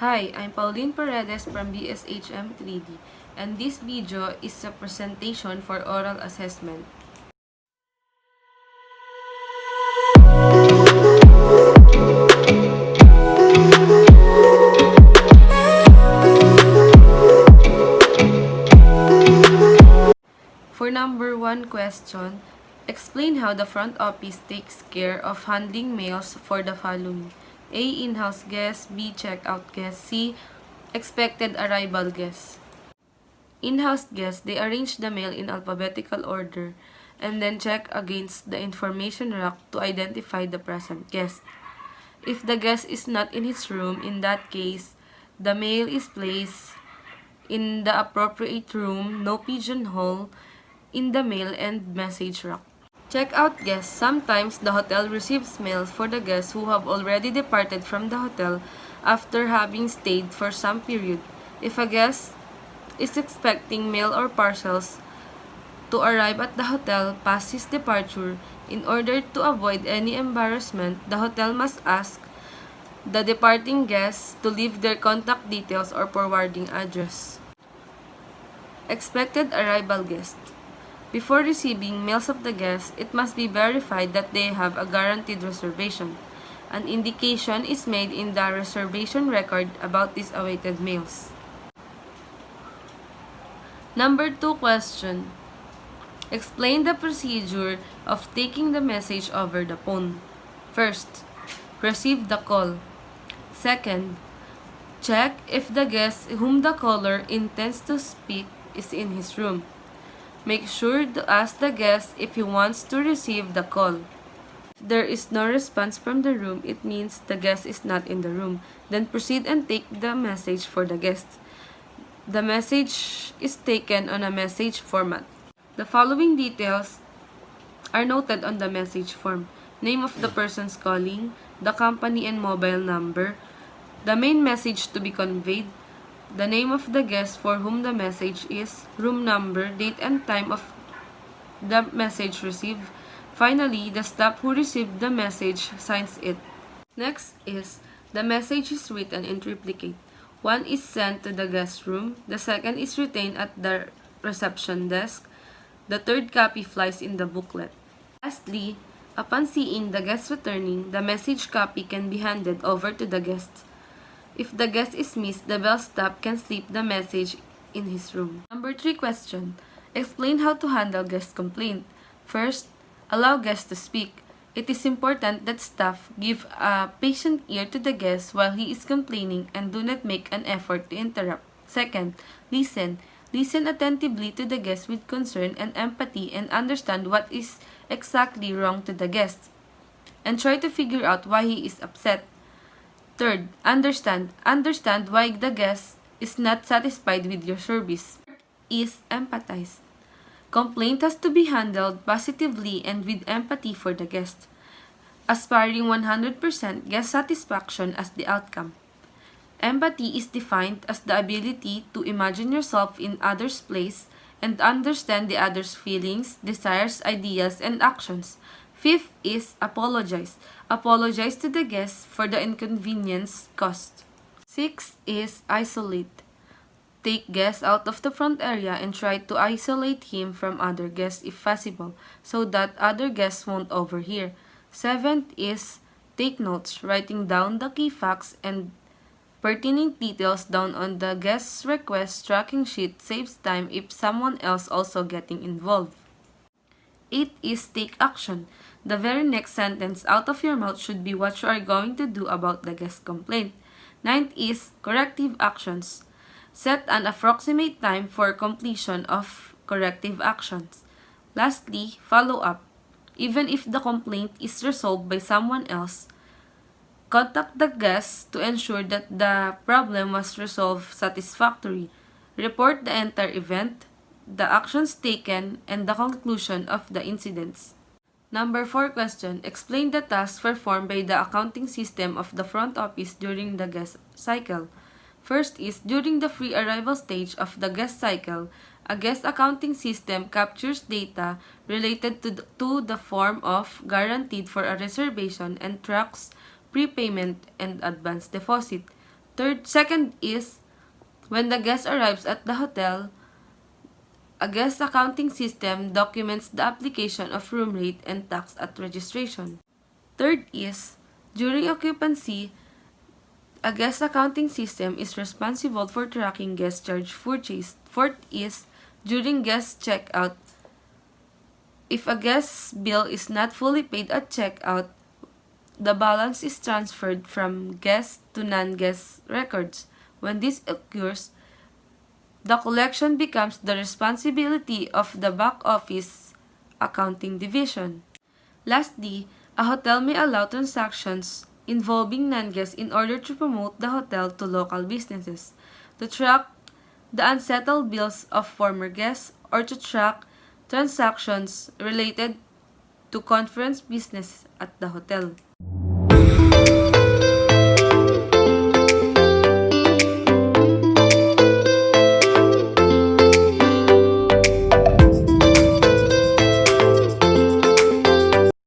Hi, I'm Pauline Paredes from BSHM 3D, and this video is a presentation for oral assessment. For number 1 question, explain how the front office takes care of handling mails for the following: A. In-house guests, B. Check-out guests, C. Expected arrival guests. In-house guests, they arrange the mail in alphabetical order and then check against the information rack to identify the present guest. If the guest is not in his room, in that case, the mail is placed in the appropriate room, no pigeonhole, in the mail and message rack. Check-out guests. Sometimes the hotel receives mails for the guests who have already departed from the hotel after having stayed for some period. If a guest is expecting mail or parcels to arrive at the hotel past his departure, in order to avoid any embarrassment, the hotel must ask the departing guests to leave their contact details or forwarding address. Expected arrival guest. Before receiving mails of the guests, it must be verified that they have a guaranteed reservation. An indication is made in the reservation record about these awaited mails. Number 2 question. Explain the procedure of taking the message over the phone. First, receive the call. Second, check if the guest whom the caller intends to speak is in his room. Make sure to ask the guest if he wants to receive the call. If there is no response from the room, it means the guest is not in the room. Then proceed and take the message for the guest. The message is taken on a message format. The following details are noted on the message form: name of the persons calling, the company and mobile number, the main message to be conveyed, the name of the guest for whom the message is, room number, date and time of the message received. Finally, the staff who received the message signs it. Next is, the message is written in triplicate. One is sent to the guest room, the second is retained at the reception desk, the third copy flies in the booklet. Lastly, upon seeing the guest returning, the message copy can be handed over to the guest. If the guest is missed, the bell staff can slip the message in his room. Number 3 question. Explain how to handle guest complaint. First, allow guests to speak. It is important that staff give a patient ear to the guest while he is complaining and do not make an effort to interrupt. Second, listen. Listen attentively to the guest with concern and empathy and understand what is exactly wrong to the guest, and try to figure out why he is upset. Third, understand. Understand why the guest is not satisfied with your service. Is empathize. Complaint has to be handled positively and with empathy for the guest, aspiring 100% guest satisfaction as the outcome. Empathy is defined as the ability to imagine yourself in others' place and understand the other's feelings, desires, ideas, and actions. Fifth is apologize. Apologize to the guest for the inconvenience caused. Sixth is isolate. Take guests out of the front area and try to isolate him from other guests if possible, so that other guests won't overhear. Seventh is take notes, writing down the key facts and pertinent details down on the guest's request tracking sheet saves time if someone else also getting involved. 8 is take action. The very next sentence out of your mouth should be what you are going to do about the guest complaint. 9 is corrective actions. Set an approximate time for completion of corrective actions. Lastly, follow up. Even if the complaint is resolved by someone else, contact the guest to ensure that the problem was resolved satisfactorily. Report the entire event, the actions taken, and the conclusion of the incidents. Number 4 question. Explain the tasks performed by the accounting system of the front office during the guest cycle. First is, during the pre-arrival stage of the guest cycle, a guest accounting system captures data related to the form of guaranteed for a reservation and tracks prepayment and advance deposit. Second is, when the guest arrives at the hotel, a guest accounting system documents the application of room rate and tax at registration. Third is, during occupancy, a guest accounting system is responsible for tracking guest charge purchased. Fourth is, during guest checkout, if a guest's bill is not fully paid at checkout, the balance is transferred from guest to non-guest records. When this occurs, the collection becomes the responsibility of the back office accounting division. Lastly, a hotel may allow transactions involving non-guests in order to promote the hotel to local businesses, to track the unsettled bills of former guests, or to track transactions related to conference business at the hotel.